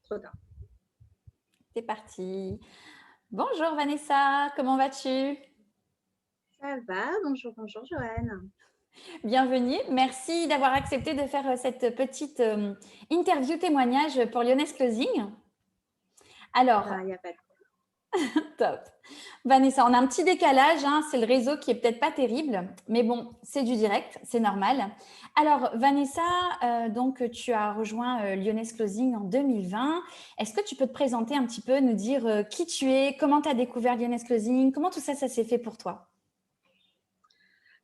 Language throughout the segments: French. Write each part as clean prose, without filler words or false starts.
Trop tard. C'est parti. Bonjour Vanessa, comment vas-tu? Ça va, bonjour Joanne. Bienvenue. Merci d'avoir accepté de faire cette petite interview témoignage pour Lyonnaise Closing. Alors, Il n'y a pas de top. Vanessa, on a un petit décalage, hein, c'est le réseau qui est peut-être pas terrible, mais bon, c'est du direct, c'est normal. Alors, Vanessa, donc tu as rejoint Lyonnaise Closing en 2020. Est-ce que tu peux te présenter un petit peu, nous dire qui tu es, comment tu as découvert Lyonnaise Closing, comment tout ça, ça s'est fait pour toi?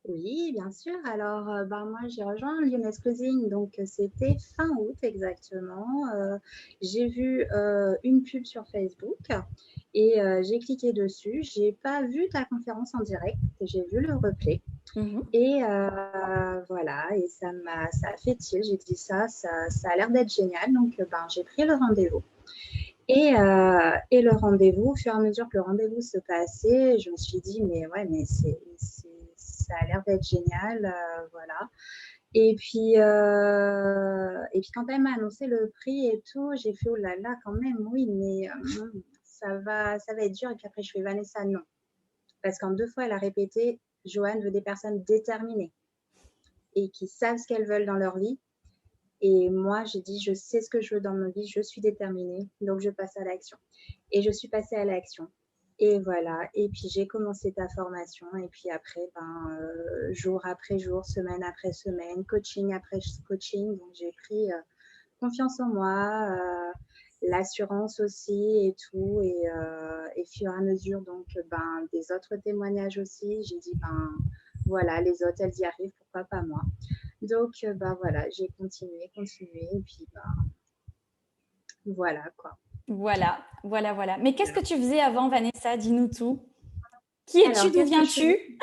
Oui, bien sûr. Alors, moi, j'ai rejoint Lyonnaise Closing, donc c'était fin août exactement. J'ai vu une pub sur Facebook et j'ai cliqué dessus. J'ai pas vu ta conférence en direct, j'ai vu le replay. Et voilà, et ça a fait tilt. J'ai dit ça a l'air d'être génial. Donc, j'ai pris le rendez-vous. Et le rendez-vous, au fur et à mesure que le rendez-vous se passait, je me suis dit, mais ouais, mais ça a l'air d'être génial, voilà. Et puis quand elle m'a annoncé le prix et tout, j'ai fait, oh là là, quand même, oui, mais ça va être dur. Et puis après, je fais, Vanessa, non. Parce qu'en 2 fois, elle a répété, Joanne veut des personnes déterminées et qui savent ce qu'elles veulent dans leur vie. Et moi, j'ai dit, je sais ce que je veux dans ma vie, je suis déterminée, donc je passe à l'action. Et je suis passée à l'action. Et voilà. Et puis, j'ai commencé ta formation. Et puis après, jour après jour, semaine après semaine, coaching après coaching. Donc, j'ai pris confiance en moi, l'assurance aussi et tout. Et fur et à mesure, donc, des autres témoignages aussi, j'ai dit, voilà, les autres, elles y arrivent, pourquoi pas moi. Donc, voilà, j'ai continué. Et puis, voilà, quoi. Voilà, voilà, voilà. Mais qu'est-ce que tu faisais avant, Vanessa? Dis-nous tout. Qui es-tu? Alors, D'où qu'est-ce que je viens-tu? faisais?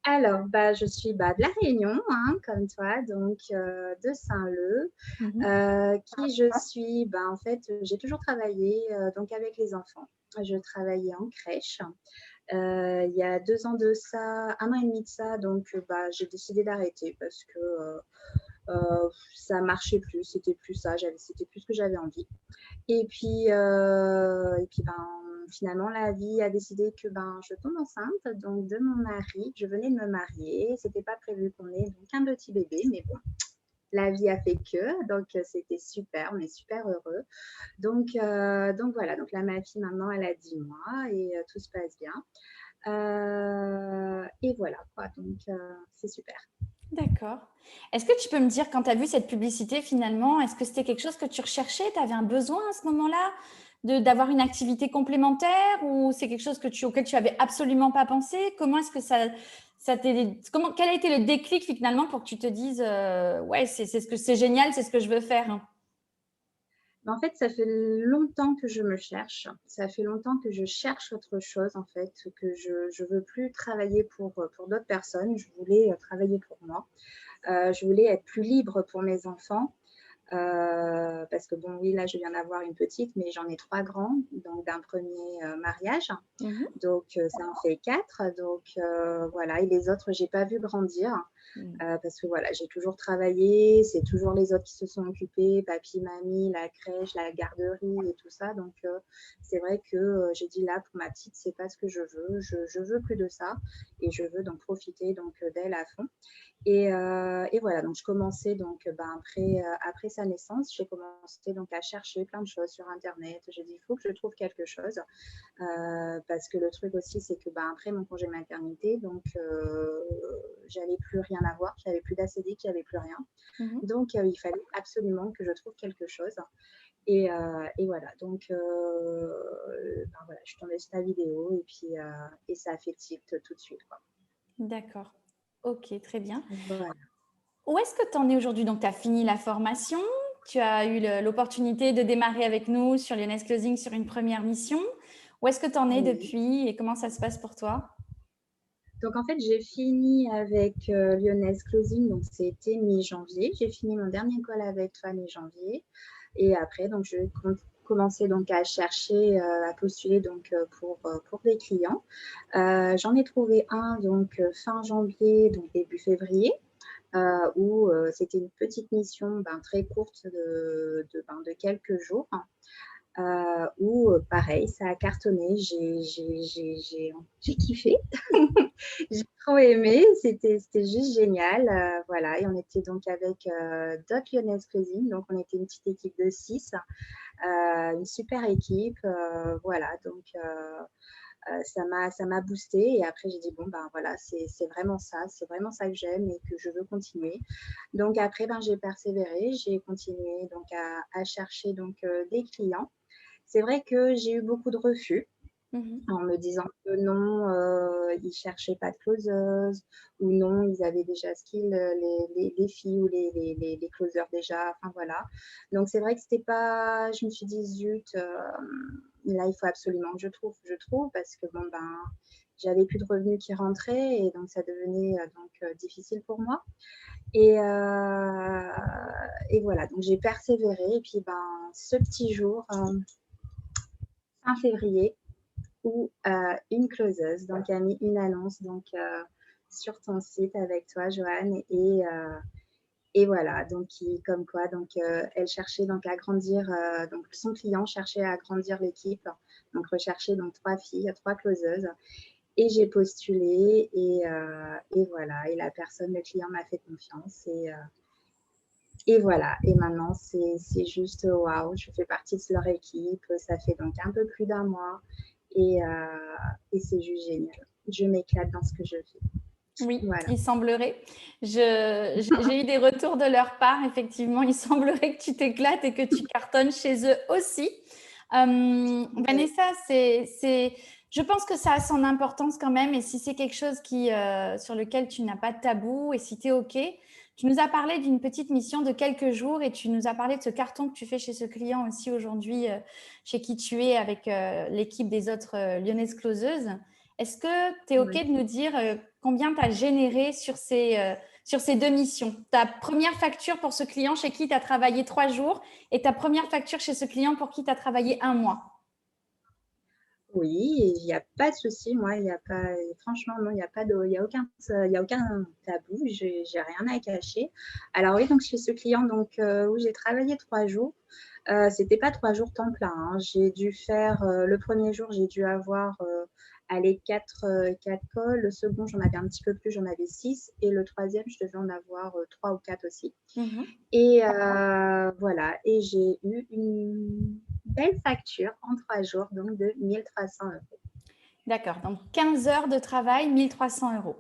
Alors, je suis de La Réunion, hein, comme toi, donc de Saint-Leu. Qui je suis? En fait, j'ai toujours travaillé donc avec les enfants. Je travaillais en crèche. Il y a 2 ans de ça, 1 an et demi de ça, donc j'ai décidé d'arrêter parce que ça marchait plus, c'était plus ça, c'était plus ce que j'avais envie. Et puis, finalement, la vie a décidé que je tombe enceinte donc de mon mari. Je venais de me marier. C'était pas prévu qu'on ait donc un petit bébé, mais bon, la vie a fait que. Donc, c'était super, on est super heureux. Donc voilà. Donc là, ma fille, maintenant, elle a 10 mois et tout se passe bien. Et voilà, quoi. Donc, c'est super. D'accord. Est-ce que tu peux me dire, quand tu as vu cette publicité, finalement, est-ce que c'était quelque chose que tu recherchais? Tu avais un besoin à ce moment-là d'avoir une activité complémentaire ou c'est quelque chose auquel tu avais absolument pas pensé? Comment est-ce que quel a été le déclic finalement pour que tu te dises, ouais, c'est génial, c'est ce que je veux faire, hein. En fait, ça fait longtemps que je me cherche. Ça fait longtemps que je cherche autre chose, en fait, que je veux plus travailler pour d'autres personnes. Je voulais travailler pour moi. Je voulais être plus libre pour mes enfants. Parce que bon, oui, là, je viens d'avoir une petite, mais j'en ai 3 grands, donc d'un premier mariage. Mhm. Donc, ça en fait 4. Donc, voilà. Et les autres, j'ai pas vu grandir. Parce que voilà, j'ai toujours travaillé, c'est toujours les autres qui se sont occupés, papy, mamie, la crèche, la garderie et tout ça. Donc, c'est vrai que j'ai dit là, pour ma petite, c'est pas ce que je veux. Je veux plus de ça et je veux donc profiter donc d'elle à fond. Et voilà, donc je commençais donc après sa naissance, j'ai commencé donc à chercher plein de choses sur Internet. J'ai dit, il faut que je trouve quelque chose. Parce que le truc aussi, c'est que après mon congé maternité, donc j'allais plus rien avoir, j'avais plus d'ACD, j'avais plus rien. Mhm. Donc il fallait absolument que je trouve quelque chose. Et voilà, donc voilà, je suis tombée sur ta vidéo et ça a fait tilt tout de suite, quoi. D'accord. Ok, très bien. Voilà. Où est-ce que tu en es aujourd'hui? Donc, tu as fini la formation, tu as eu l'opportunité de démarrer avec nous sur Lyonnaise Closing sur une première mission. Où est-ce que tu en es Oui. depuis et comment ça se passe pour toi? Donc en fait, j'ai fini avec Lyonnaise Closing, donc c'était mi-janvier. J'ai fini mon dernier call avec toi mi-janvier. Et après, donc je commençais donc à chercher, à postuler donc pour des clients. J'en ai trouvé un donc fin janvier, donc début février. où c'était une petite mission très courte de quelques jours. Où pareil, ça a cartonné, j'ai kiffé, j'ai trop aimé, c'était juste génial, voilà. Et on était donc avec d'autres lyonnaises cuisine, donc on était une petite équipe de 6, une super équipe, voilà. Donc ça m'a boosté, et après j'ai dit bon ben voilà, c'est vraiment ça que j'aime et que je veux continuer. Donc après j'ai persévéré, j'ai continué donc à chercher donc des clients. C'est vrai que j'ai eu beaucoup de refus en me disant que non, ils ne cherchaient pas de closeuse, ou non, ils avaient déjà skill, les filles ou les closers déjà, enfin voilà. Donc c'est vrai que c'était pas, je me suis dit zut, là il faut absolument que je trouve, parce que bon j'avais plus de revenus qui rentraient, et donc ça devenait difficile pour moi. Et voilà, donc j'ai persévéré, et puis ce petit jour, fin février, où une closeuse donc a mis une annonce donc sur ton site avec toi, Joanne, et voilà, donc comme quoi donc elle cherchait donc à grandir, donc son client cherchait à agrandir l'équipe, donc recherchait donc 3 filles, 3 closeuses, et j'ai postulé, et voilà, et la personne, le client m'a fait confiance, et voilà, et maintenant c'est juste waouh, je fais partie de leur équipe, ça fait donc un peu plus d'un mois, et c'est juste génial. Je m'éclate dans ce que je fais. Oui, Voilà. il semblerait. J'ai eu des retours de leur part, effectivement. Il semblerait que tu t'éclates et que tu cartonnes chez eux aussi. Vanessa, je pense que ça a son importance quand même. Et si c'est quelque chose sur lequel tu n'as pas de tabou, et si tu es OK, tu nous as parlé d'une petite mission de quelques jours, et tu nous as parlé de ce carton que tu fais chez ce client aussi aujourd'hui, chez qui tu es avec l'équipe des autres lyonnaises closeuses. Est-ce que tu es OK Oui. de nous dire combien tu as généré sur ces 2 missions? Ta première facture pour ce client chez qui tu as travaillé 3 jours, et ta première facture chez ce client pour qui tu as travaillé 1 mois. Oui, il n'y a pas de souci. Moi, il n'y a pas, franchement, non, il y a aucun tabou. J'ai rien à cacher. Alors oui, donc chez ce client donc où j'ai travaillé 3 jours, c'était pas 3 jours temps plein, hein. J'ai dû faire le premier jour, j'ai dû avoir allez, 4 calls. Le second, j'en avais un petit peu plus, j'en avais 6, et le troisième, je devais en avoir 3 ou 4 aussi. Et voilà, et j'ai eu une belle facture en 3 jours, donc de 1 300 €. D'accord, donc 15 heures de travail, 1 300 €.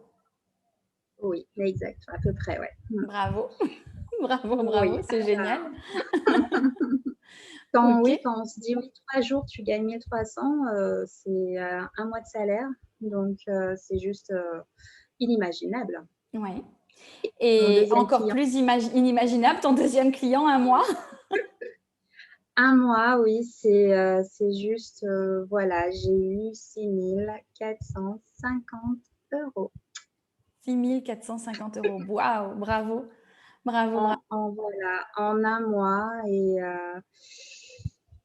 Oui, exact, à peu près, ouais. Bravo, bravo, bravo, Oui. c'est génial. Oui, OK. quand on se dit oui, 3 jours, tu gagnes 1 300, c'est 1 mois de salaire, donc c'est juste inimaginable. Ouais. Et mon Et deuxième encore client, plus inimaginable, ton deuxième client, 1 mois. 1 mois, oui, c'est juste, voilà, j'ai eu 6 450 €. 6 450 €. Waouh, bravo, bravo, bravo. Voilà, en 1 mois, et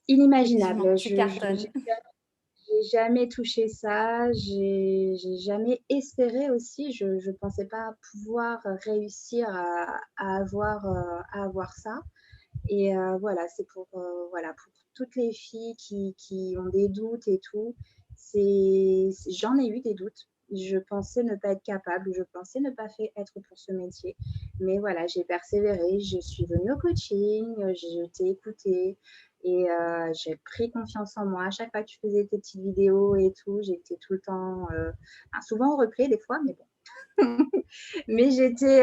Effectivement, inimaginable. tu Je cartonnes. j'ai jamais touché ça, j'ai jamais espéré aussi. Je pensais pas pouvoir réussir à avoir ça, et voilà, c'est voilà, pour toutes les filles qui ont des doutes et tout, j'en ai eu des doutes. Je pensais ne pas être capable, je pensais ne pas être pour ce métier, mais voilà, j'ai persévéré, je suis venue au coaching, je t'ai écouté, et j'ai pris confiance en moi. À chaque fois que tu faisais tes petites vidéos et tout, j'étais tout le temps, souvent au replay des fois, mais bon. Mais j'étais,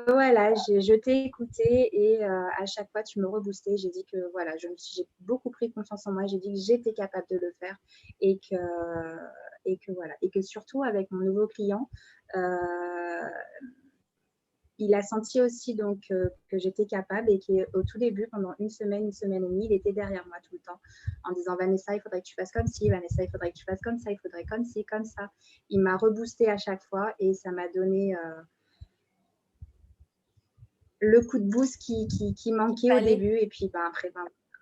voilà, je t'ai écouté, et à chaque fois, tu me reboostais. J'ai dit que voilà, j'ai beaucoup pris confiance en moi. J'ai dit que j'étais capable de le faire, et que voilà, et que surtout avec mon nouveau client, il a senti aussi donc que j'étais capable, et qu'au tout début, pendant une semaine et demie, il était derrière moi tout le temps en disant Vanessa, il faudrait que tu fasses comme ci, Vanessa, il faudrait que tu fasses comme ça, il faudrait comme ci, comme ça. Il m'a reboosté à chaque fois, et ça m'a donné le coup de boost qui manquait au Fallait. début, et puis après,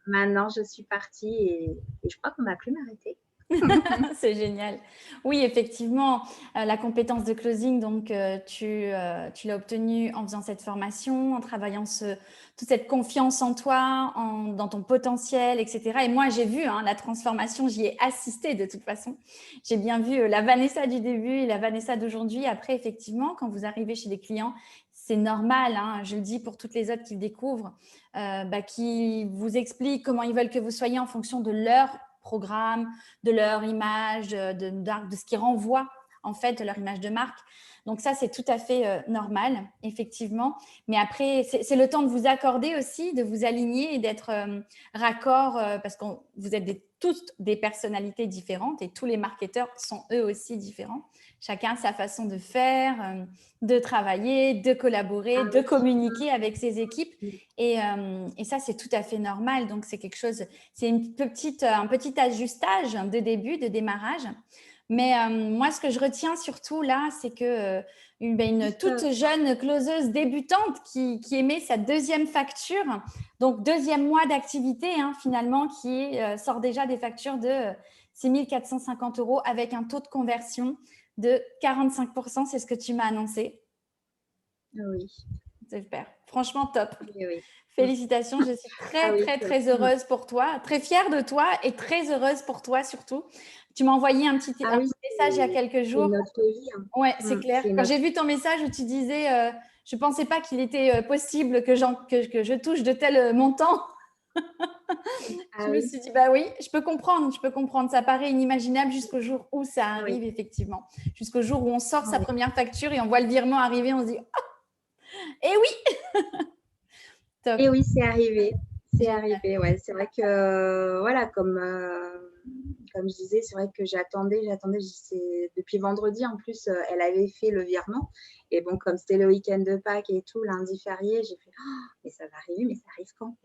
maintenant je suis partie, et je crois qu'on n'a plus m'arrêter. C'est génial. Oui, effectivement, la compétence de closing, donc tu l'as obtenue en faisant cette formation, en travaillant toute cette confiance en toi, dans ton potentiel, etc. Et moi, j'ai vu la transformation, j'y ai assisté de toute façon. J'ai bien vu la Vanessa du début et la Vanessa d'aujourd'hui. Après, effectivement, quand vous arrivez chez des clients, c'est normal, je le dis pour toutes les autres qui le découvrent, qui vous expliquent comment ils veulent que vous soyez en fonction de leur programme, de leur image, de ce qui renvoie en fait leur image de marque. Donc ça, c'est tout à fait normal, effectivement. Mais après, c'est le temps de vous accorder aussi, de vous aligner et d'être raccord parce que vous êtes tous des personnalités différentes et tous les marketeurs sont eux aussi différents. Chacun a sa façon de faire, de travailler, de collaborer, de communiquer avec ses équipes. Et ça, c'est tout à fait normal. Donc, c'est quelque chose, c'est un petit ajustage de début, de démarrage. Mais moi, ce que je retiens surtout là, c'est que une toute jeune closeuse débutante qui émet sa deuxième facture, donc deuxième mois d'activité finalement, qui sort déjà des factures de 6 450 € avec un taux de conversion de 45%, c'est ce que tu m'as annoncé. Oui. C'est super. Franchement, top. Oui. Félicitations, je suis très heureuse pour toi, très fière de toi et très heureuse pour toi surtout. Tu m'as envoyé un petit message il y a quelques jours. C'est notre vie. Ouais, c'est clair. Quand j'ai vu ton message où tu disais je ne pensais pas qu'il était possible que je touche de tels montants. Je me suis dit, bah oui, je peux comprendre. Ça paraît inimaginable jusqu'au jour où ça arrive, effectivement. Jusqu'au jour où on sort sa première facture et on voit le virement arriver, on se dit, eh oui. Top. Et oui, c'est arrivé. C'est arrivé, ouais. C'est vrai que, voilà, comme je disais, c'est vrai que j'attendais. Depuis vendredi, en plus, elle avait fait le virement. Et bon, comme c'était le week-end de Pâques et tout, lundi férié, j'ai fait mais ça va arriver, mais ça arrive quand?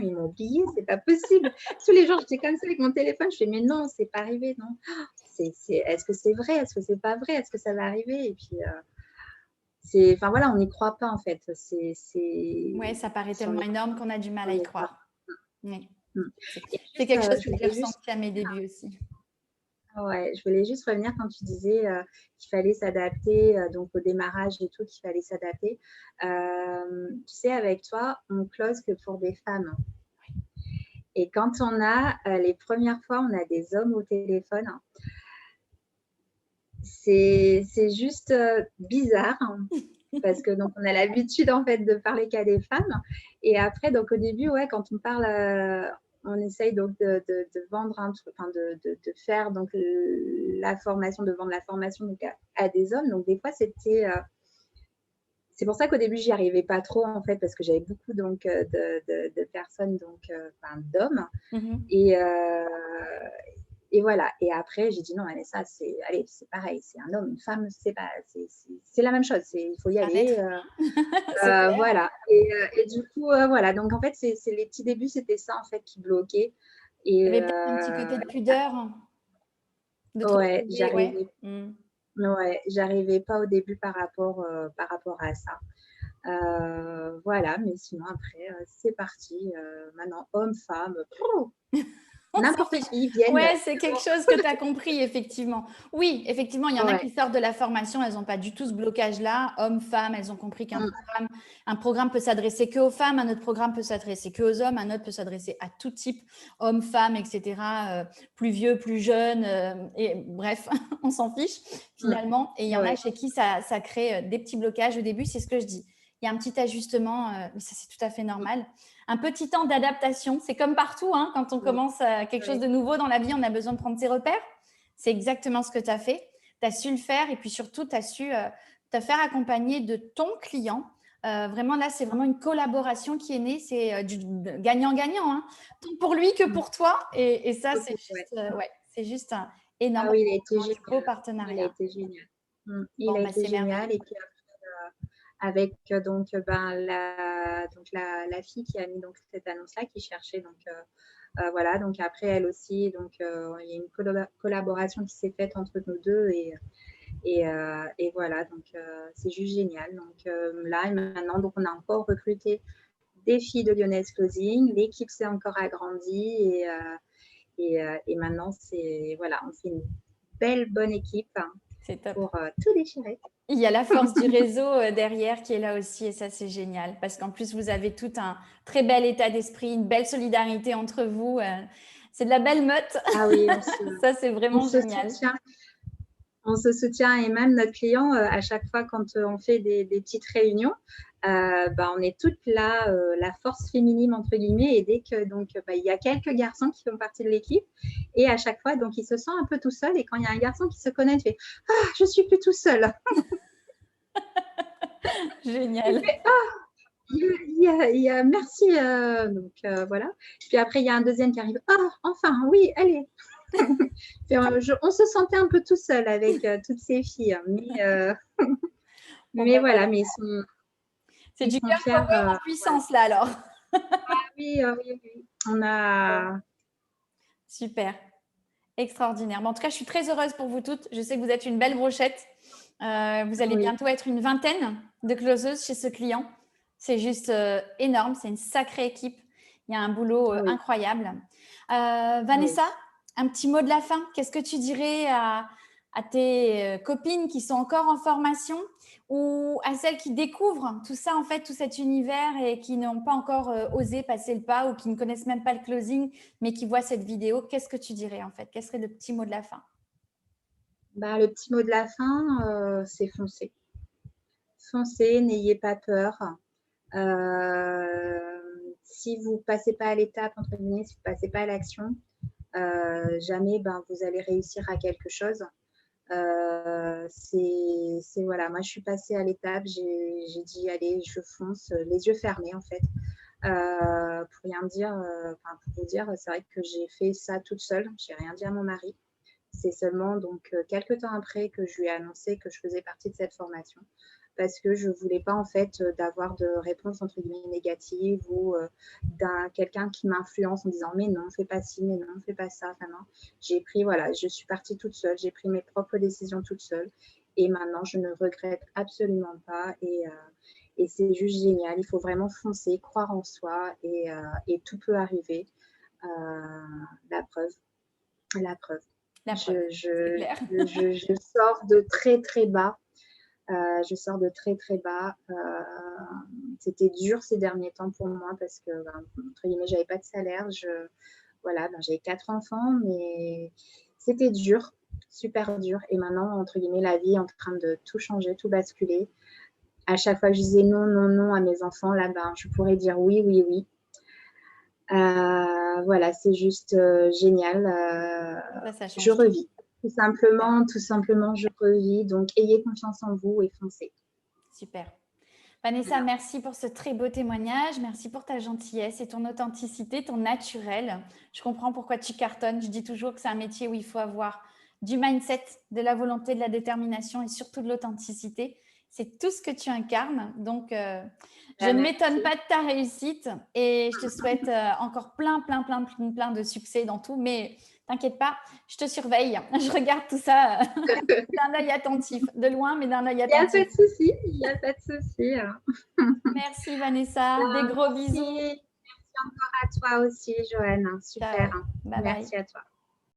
Ils m'ont oublié, c'est pas possible. Tous les jours, j'étais comme ça avec mon téléphone. Je fais mais non, c'est pas arrivé, non. Est-ce que c'est vrai? Est-ce que c'est pas vrai? Est-ce que ça va arriver? Et puis, enfin voilà, on n'y croit pas en fait. Ouais, ça paraît tellement énorme qu'on a du mal à y croire. Oui. C'est Juste, quelque chose que j'ai ressenti à mes débuts aussi. Ouais, je voulais juste revenir quand tu disais qu'il fallait s'adapter, donc au démarrage et tout, qu'il fallait s'adapter. Tu sais, avec toi, on close que pour des femmes. Et quand on a, les premières fois, on a des hommes au téléphone, c'est juste bizarre. Parce que donc on a l'habitude en fait de parler qu'à des femmes. Et après, donc au début, ouais, quand on parle, on essaye donc de vendre un truc, enfin de faire donc la formation, de vendre la formation donc à des hommes. Donc des fois, c'est pour ça qu'au début, j'y arrivais pas trop en fait, parce que j'avais beaucoup donc de personnes, donc enfin d'hommes. Et voilà. Et après, j'ai dit non, Vanessa, c'est pareil, c'est un homme, une femme, c'est la même chose. Il faut y aller. Voilà. Et du coup, voilà. Donc en fait, c'est les petits débuts, c'était ça en fait qui bloquait. Il y avait peut-être un petit côté de pudeur. Ouais, j'arrivais pas au début par rapport à ça. Voilà, mais sinon après, c'est parti. Maintenant, homme, femme, n'importe qui vienne. Ouais, c'est quelque chose que tu as compris, effectivement. Oui, effectivement, il y en a qui sortent de la formation, elles n'ont pas du tout ce blocage-là. Hommes, femmes, elles ont compris qu'un programme peut s'adresser qu'aux femmes, un autre programme peut s'adresser qu'aux hommes, un autre peut s'adresser à tout type, hommes, femmes, etc. Plus vieux, plus jeunes, et bref, on s'en fiche finalement. Et il y en a chez qui ça crée des petits blocages au début, c'est ce que je dis. Il y a un petit ajustement, mais ça, c'est tout à fait normal. Un petit temps d'adaptation, c'est comme partout, quand on commence quelque chose de nouveau dans la vie, on a besoin de prendre ses repères. C'est exactement ce que tu as fait. Tu as su le faire et puis surtout, tu as su te faire accompagner de ton client. Vraiment, là, c'est vraiment une collaboration qui est née. C'est du gagnant-gagnant, tant pour lui que pour toi. Et ça, c'est juste un énorme beau partenariat. Il a été génial. Il a été génial. Et puis avec donc la fille qui a mis donc cette annonce-là, qui cherchait donc voilà, donc après elle aussi, donc il y a une collaboration qui s'est faite entre nous deux, et voilà, donc c'est juste génial. Donc là et maintenant, donc on a encore recruté des filles de Lyonnaise Closing, l'équipe s'est encore agrandie, Et maintenant, voilà, on fait une belle, bonne équipe C'est top. pour tout déchirer. Il y a la force du réseau derrière qui est là aussi et ça, c'est génial parce qu'en plus, vous avez tout un très bel état d'esprit, une belle solidarité entre vous. C'est de la belle meute. Ah oui, ça, c'est vraiment génial. On se soutient et même notre client, à chaque fois quand on fait des petites réunions, on est toutes là, la force féminine entre guillemets, et dès que il y a quelques garçons qui font partie de l'équipe, et à chaque fois donc il se sent un peu tout seul, et quand il y a un garçon qui se connecte, il fait ah, je suis plus tout seul. Génial. Il fait, merci, donc voilà. Puis après il y a un deuxième qui arrive, ah enfin oui, allez. On se sentait un peu tout seul avec toutes ces filles, mais voilà, mais c'est du cœur commun en puissance là alors. Oui, oui. On a. Super, extraordinaire. En tout cas, je suis très heureuse pour vous toutes. Je sais que vous êtes une belle brochette. Vous allez bientôt être une vingtaine de closeuses chez ce client. C'est juste énorme. C'est une sacrée équipe. Il y a un boulot incroyable. Vanessa, un petit mot de la fin. Qu'est-ce que tu dirais à tes copines qui sont encore en formation ou à celles qui découvrent tout ça, en fait, tout cet univers et qui n'ont pas encore osé passer le pas ou qui ne connaissent même pas le closing, mais qui voient cette vidéo? Qu'est-ce que tu dirais, en fait? Quel serait le petit mot de la fin? Le petit mot de la fin, c'est foncer. Foncez, n'ayez pas peur. Si vous ne passez pas à l'étape, entre guillemets, si vous ne passez pas à l'action, jamais vous allez réussir à quelque chose. C'est voilà, moi je suis passée à l'étape, j'ai dit allez, je fonce, les yeux fermés en fait. Pour rien dire, pour vous dire, c'est vrai que j'ai fait ça toute seule, j'ai rien dit à mon mari. C'est seulement donc quelques temps après que je lui ai annoncé que je faisais partie de cette formation, parce que je ne voulais pas en fait d'avoir de réponse entre guillemets négative ou d'un quelqu'un qui m'influence en disant mais non, fais pas ci, mais non, fais pas ça. Enfin, non. J'ai pris, voilà, je suis partie toute seule, j'ai pris mes propres décisions toute seule, et maintenant je ne regrette absolument pas, et c'est juste génial. Il faut vraiment foncer, croire en soi, et tout peut arriver. La preuve. Je sors de très très bas. C'était dur ces derniers temps pour moi parce que, entre guillemets, j'avais pas de salaire. J'avais 4 enfants, mais c'était dur, super dur. Et maintenant, entre guillemets, la vie est en train de tout changer, tout basculer. À chaque fois que je disais non, non, non à mes enfants, là, je pourrais dire oui, oui, oui. Voilà, c'est juste génial. Je revis. Tout simplement, je revis. Donc, ayez confiance en vous et foncez. Super. Vanessa, merci pour ce très beau témoignage. Merci pour ta gentillesse et ton authenticité, ton naturel. Je comprends pourquoi tu cartonnes. Je dis toujours que c'est un métier où il faut avoir du mindset, de la volonté, de la détermination et surtout de l'authenticité. C'est tout ce que tu incarnes. Donc, je ne m'étonne pas de ta réussite et je te souhaite encore plein de succès dans tout. Mais t'inquiète pas, je te surveille. Je regarde tout ça d'un œil attentif. De loin, mais d'un œil attentif. Il n'y a pas de souci. Merci Vanessa. Des gros bisous. Merci encore à toi aussi, Joanne. Super. Bye Merci bye. à toi.